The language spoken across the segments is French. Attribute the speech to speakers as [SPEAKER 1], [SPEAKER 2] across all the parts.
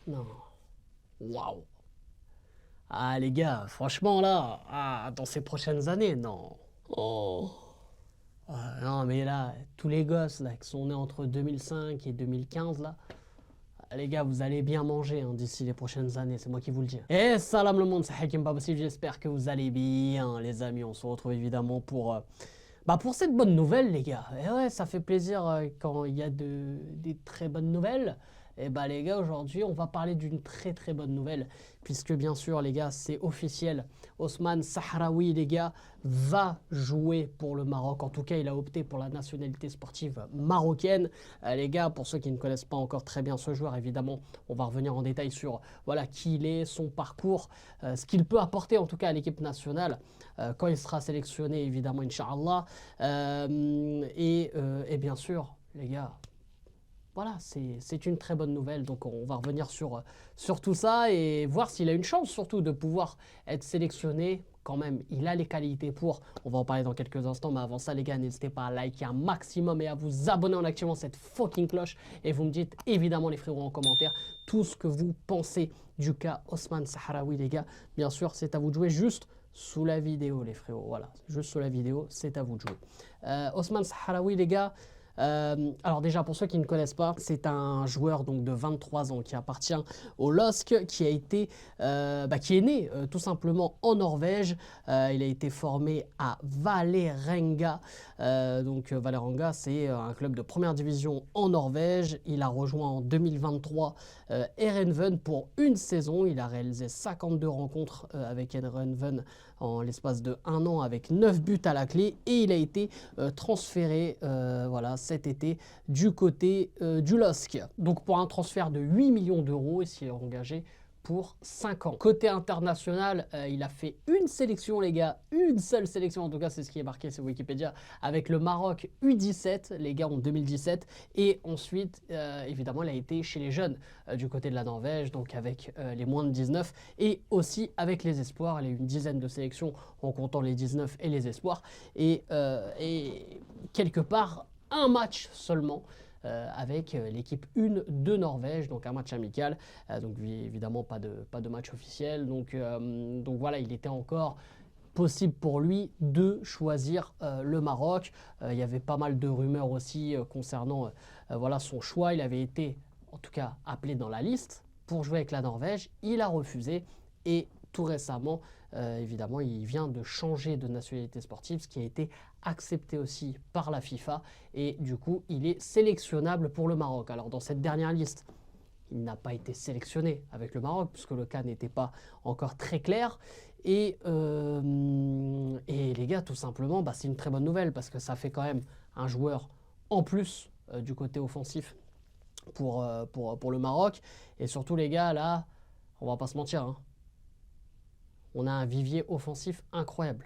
[SPEAKER 1] Non. Waouh. Ah les gars, franchement là, dans ces prochaines années, non. Oh. Non mais là, tous les gosses là qui sont nés entre 2005 et 2015 là, les gars, vous allez bien manger hein, d'ici les prochaines années, c'est moi qui vous le dis. Et salam le monde, c'est Hakim Babassi, j'espère que vous allez bien les amis. On se retrouve évidemment pour cette bonne nouvelle les gars. Et ouais, ça fait plaisir quand il y a des très bonnes nouvelles. Et bah les gars, aujourd'hui on va parler d'une très très bonne nouvelle. Puisque bien sûr les gars, c'est officiel. Osman Sahraoui les gars, va jouer pour le Maroc. En tout cas, il a opté pour la nationalité sportive marocaine. Les gars, pour ceux qui ne connaissent pas encore très bien ce joueur, évidemment, on va revenir en détail sur voilà, qui il est, son parcours, ce qu'il peut apporter en tout cas à l'équipe nationale quand il sera sélectionné, évidemment, Inch'Allah. Et bien sûr, les gars, voilà, c'est une très bonne nouvelle. Donc on va revenir sur tout ça et voir s'il a une chance surtout de pouvoir être sélectionné. Quand même, il a les qualités pour. On va en parler dans quelques instants. Mais avant ça, les gars, n'hésitez pas à liker un maximum et à vous abonner en activant cette fucking cloche. Et vous me dites évidemment, les frérots, en commentaire, tout ce que vous pensez du cas Osman Sahraoui, les gars. Bien sûr, c'est à vous de jouer juste sous la vidéo, les frérots. Voilà, juste sous la vidéo, c'est à vous de jouer. Osman Sahraoui, les gars. Alors déjà pour ceux qui ne connaissent pas, c'est un joueur donc de 23 ans qui appartient au LOSC, qui est né tout simplement en Norvège. Il a été formé à Vålerenga. Vålerenga, c'est un club de première division en Norvège. Il a rejoint en 2023 Erenven pour une saison. Il a réalisé 52 rencontres avec Erenven en l'espace de un an avec 9 buts à la clé et il a été transféré voilà, cet été du côté du LOSC. Donc pour un transfert de 8 millions d'euros, il s'est engagé pour 5 ans. Côté international, il a fait une sélection, les gars, une seule sélection, en tout cas c'est ce qui est marqué sur Wikipédia, avec le Maroc U17, les gars en 2017, et ensuite, évidemment, il a été chez les jeunes du côté de la Norvège, donc avec les moins de 19, et aussi avec les espoirs. Il a eu une dizaine de sélections en comptant les 19 et les espoirs, et quelque part, un match seulement avec l'équipe 1 de Norvège, donc un match amical, donc évidemment pas de match officiel, donc voilà, il était encore possible pour lui de choisir le Maroc. Il y avait pas mal de rumeurs aussi concernant voilà, son choix. Il avait été en tout cas appelé dans la liste pour jouer avec la Norvège, il a refusé et tout récemment, évidemment, il vient de changer de nationalité sportive, ce qui a été accepté aussi par la FIFA et du coup, il est sélectionnable pour le Maroc. Alors dans cette dernière liste, il n'a pas été sélectionné avec le Maroc puisque le cas n'était pas encore très clair. Et les gars, tout simplement, c'est une très bonne nouvelle parce que ça fait quand même un joueur en plus du côté offensif pour le Maroc. Et surtout, les gars, là, on va pas se mentir, hein, on a un vivier offensif incroyable.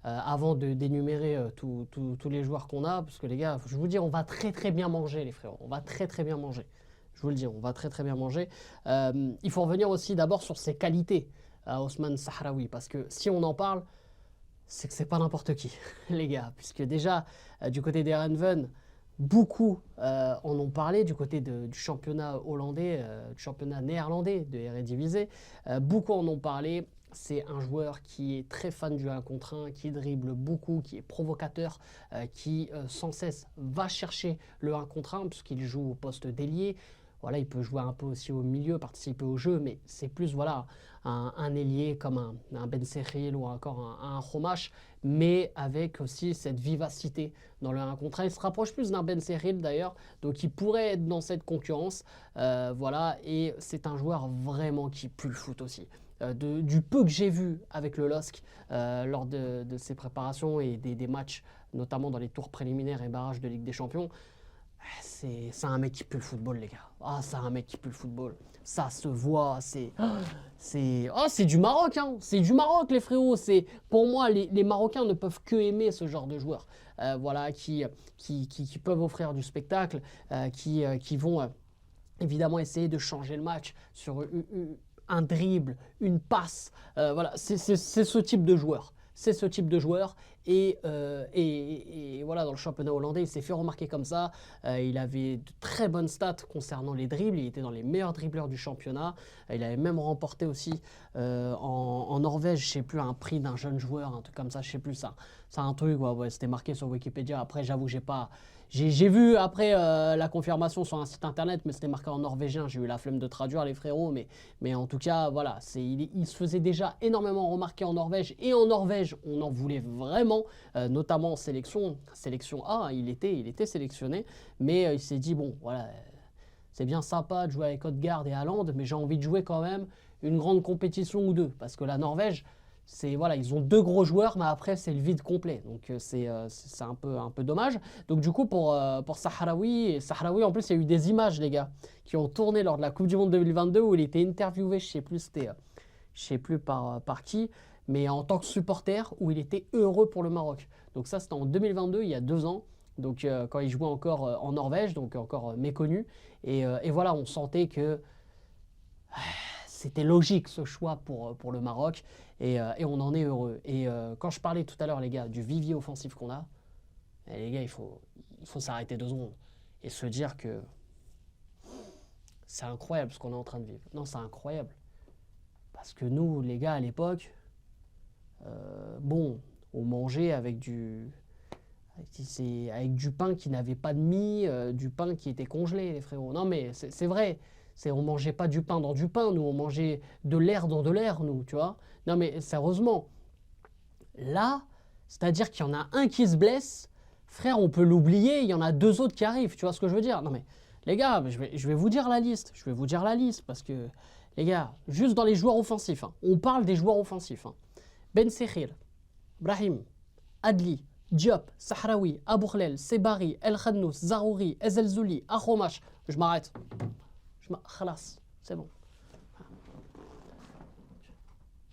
[SPEAKER 1] Avant d'énumérer tous les joueurs qu'on a, parce que les gars, je vous dis, on va très très bien manger, les frères. On va très très bien manger. Je vous le dis, on va très très bien manger. Il faut revenir aussi d'abord sur ses qualités à Osman Sahraoui, parce que si on en parle, c'est que c'est pas n'importe qui, les gars. Puisque déjà, du côté des Erenven, beaucoup en ont parlé, du côté du championnat hollandais, du championnat néerlandais de Eredivisie. Beaucoup en ont parlé. C'est un joueur qui est très fan du 1 contre 1, qui dribble beaucoup, qui est provocateur, qui sans cesse va chercher le 1 contre 1, puisqu'il joue au poste d'ailier. Voilà, il peut jouer un peu aussi au milieu, participer au jeu, mais c'est plus voilà, un ailier comme un Ben Sekhil ou encore un Homash, mais avec aussi cette vivacité dans le 1 contre 1. Il se rapproche plus d'un Ben Sekhil d'ailleurs, donc il pourrait être dans cette concurrence. Voilà, et c'est un joueur vraiment qui pue le foot aussi. Du peu que j'ai vu avec le LOSC lors de ses préparations et des matchs, notamment dans les tours préliminaires et barrages de Ligue des Champions, c'est un mec qui pue le football, les gars. Ah, c'est un mec qui pue le football. Ça se voit, c'est du Maroc, hein. C'est du Maroc, les frérots. Pour moi, les Marocains ne peuvent que aimer ce genre de joueurs. Voilà, qui peuvent offrir du spectacle, qui vont évidemment essayer de changer le match sur un dribble, une passe. Voilà, c'est ce type de joueur. c'est ce type de joueur. Et voilà, dans le championnat hollandais, il s'est fait remarquer comme ça. Il avait de très bonnes stats concernant les dribbles. Il était dans les meilleurs dribbleurs du championnat. Il avait même remporté aussi en Norvège, je sais plus, un prix d'un jeune joueur, un truc comme ça, je sais plus ça. C'est un truc, ouais, c'était marqué sur Wikipédia. Après, j'avoue, j'ai vu après la confirmation sur un site internet, mais c'était marqué en norvégien. J'ai eu la flemme de traduire les frérots, mais en tout cas, voilà, il se faisait déjà énormément remarquer en Norvège. Et en Norvège, on en voulait vraiment, notamment en sélection A, il était sélectionné. Mais il s'est dit, bon, voilà, c'est bien sympa de jouer avec Odegaard et Haaland, mais j'ai envie de jouer quand même une grande compétition ou deux. Parce que la Norvège, voilà, ils ont deux gros joueurs, mais après, c'est le vide complet. Donc, c'est un peu dommage. Donc, du coup, pour Sahraoui, en plus, il y a eu des images, les gars, qui ont tourné lors de la Coupe du Monde 2022 où il était interviewé, je sais plus par qui, mais en tant que supporter, où il était heureux pour le Maroc. Donc, ça, c'était en 2022, il y a 2 ans. Donc, quand il jouait encore en Norvège, donc encore méconnu. Et voilà, on sentait que c'était logique ce choix pour le Maroc et on en est heureux. Et quand je parlais tout à l'heure, les gars, du vivier offensif qu'on a, les gars, il faut s'arrêter 2 secondes et se dire que c'est incroyable ce qu'on est en train de vivre. Non, c'est incroyable. Parce que nous, les gars, à l'époque, bon, on mangeait avec du pain qui n'avait pas de mie, du pain qui était congelé, les frérots. Non, mais c'est vrai. On mangeait pas du pain dans du pain, nous, on mangeait de l'air dans de l'air, nous, tu vois. Non, mais sérieusement, là, c'est-à-dire qu'il y en a un qui se blesse, frère, on peut l'oublier, il y en a 2 autres qui arrivent, tu vois ce que je veux dire? Non, mais les gars, je vais vous dire la liste, parce que, les gars, juste dans les joueurs offensifs, hein, on parle des joueurs offensifs. Hein. Ben Sekhir, Brahim, Adli, Diop, Sahraoui, Abou Khlel, Sebari, El Khannous, Zarouri, Ezelzouli, Akhomash. Je m'arrête. Khalas, c'est bon.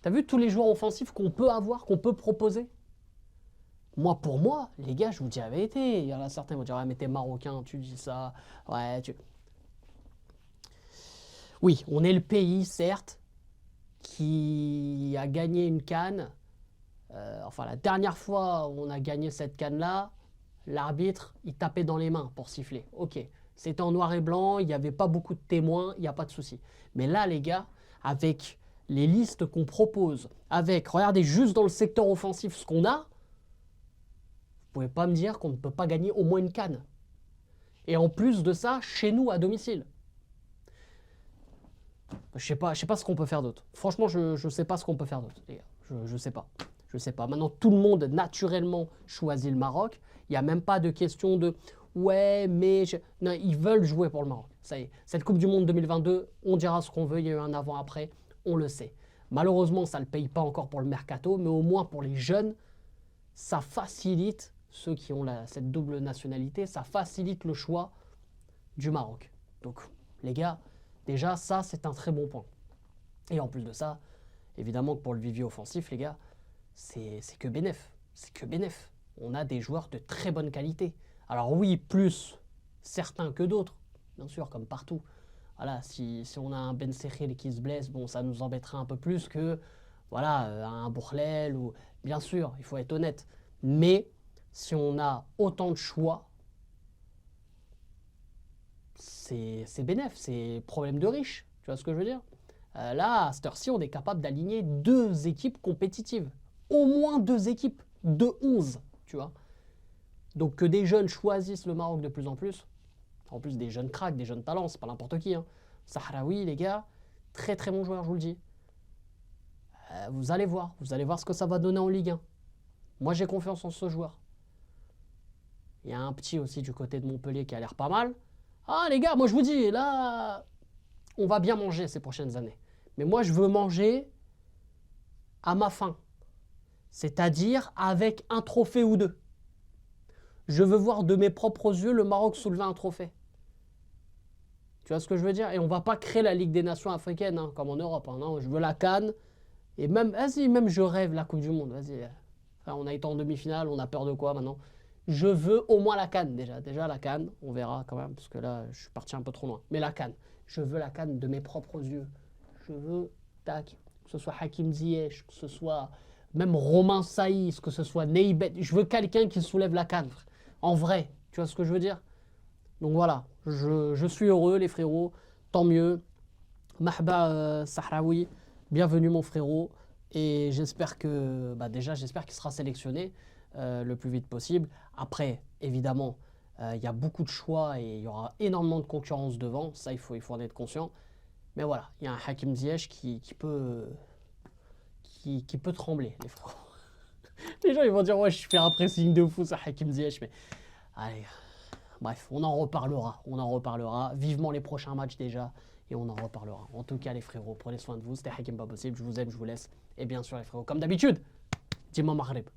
[SPEAKER 1] T'as vu tous les joueurs offensifs qu'on peut avoir, qu'on peut proposer? Moi, pour moi, les gars, je vous dis la vérité. Il y en a certains qui vont dire, ouais, mais t'es marocain, tu dis ça. Ouais, Oui, on est le pays, certes, qui a gagné une CAN. Enfin, la dernière fois où on a gagné cette CAN-là, l'arbitre, il tapait dans les mains pour siffler. Ok, c'était en noir et blanc, il n'y avait pas beaucoup de témoins, il n'y a pas de souci. Mais là, les gars, avec les listes qu'on propose, regardez juste dans le secteur offensif ce qu'on a, vous pouvez pas me dire qu'on ne peut pas gagner au moins une CAN. Et en plus de ça, chez nous, à domicile. Je sais pas ce qu'on peut faire d'autre. Franchement, je sais pas ce qu'on peut faire d'autre, les gars. Je sais pas. Je sais pas. Maintenant, tout le monde naturellement choisit le Maroc. Il n'y a même pas de question de ouais, mais non, ils veulent jouer pour le Maroc. Ça y est. Cette Coupe du Monde 2022, on dira ce qu'on veut. Il y a eu un avant-après, on le sait. Malheureusement, ça ne le paye pas encore pour le mercato, mais au moins pour les jeunes, ça facilite ceux qui ont cette double nationalité, ça facilite le choix du Maroc. Donc, les gars, déjà, ça, c'est un très bon point. Et en plus de ça, évidemment que pour le vivier offensif, les gars, c'est que bénef. C'est que bénef. On a des joueurs de très bonne qualité. Alors oui, plus certains que d'autres, bien sûr, comme partout. Voilà, si on a un Ben Sekhir qui se blesse, bon, ça nous embêtera un peu plus que voilà, un Bourlel ou bien sûr, il faut être honnête. Mais si on a autant de choix, c'est bénef, c'est problème de riche. Tu vois ce que je veux dire? Là, à cette heure-ci, on est capable d'aligner 2 équipes compétitives. Au moins 2 équipes de 11, tu vois. Donc que des jeunes choisissent le Maroc de plus en plus des jeunes cracks, des jeunes talents, c'est pas n'importe qui. Hein. Sahraoui, les gars, très très bon joueur, je vous le dis. Vous allez voir ce que ça va donner en Ligue 1. Moi, j'ai confiance en ce joueur. Il y a un petit aussi du côté de Montpellier qui a l'air pas mal. Ah les gars, moi je vous dis, là, on va bien manger ces prochaines années. Mais moi, je veux manger à ma faim. C'est-à-dire avec un trophée ou 2. Je veux voir de mes propres yeux le Maroc soulever un trophée. Tu vois ce que je veux dire? Et on ne va pas créer la Ligue des Nations africaines, hein, comme en Europe. Hein, non, je veux la CAN. Et même, vas-y, même je rêve la Coupe du Monde. Vas-y. Enfin, on a été en demi-finale, on a peur de quoi maintenant? Je veux au moins la CAN déjà. Déjà la CAN, on verra quand même, parce que là, je suis parti un peu trop loin. Mais la CAN, je veux la CAN de mes propres yeux. Je veux, tac, que ce soit Hakim Ziyech, que ce soit même Romain Saïs, que ce soit Neybet, je veux quelqu'un qui soulève la canne, en vrai, tu vois ce que je veux dire? Donc voilà, je suis heureux les frérots, tant mieux. Mahba Sahraoui, bienvenue mon frérot, et j'espère que, bah déjà j'espère qu'il sera sélectionné le plus vite possible. Après, évidemment, il y a beaucoup de choix et il y aura énormément de concurrence devant, ça il faut en être conscient. Mais voilà, il y a un Hakim Ziyech qui peut trembler, les frérots. Les gens ils vont dire ouais je fais un pressing de fou ça Hakim Ziyech, mais allez, bref, on en reparlera, vivement les prochains matchs déjà, et on en reparlera. En tout cas les frérots, prenez soin de vous, c'était Hakim Pas Possible, je vous aime, je vous laisse, et bien sûr les frérots, comme d'habitude, dis-moi Maghreb.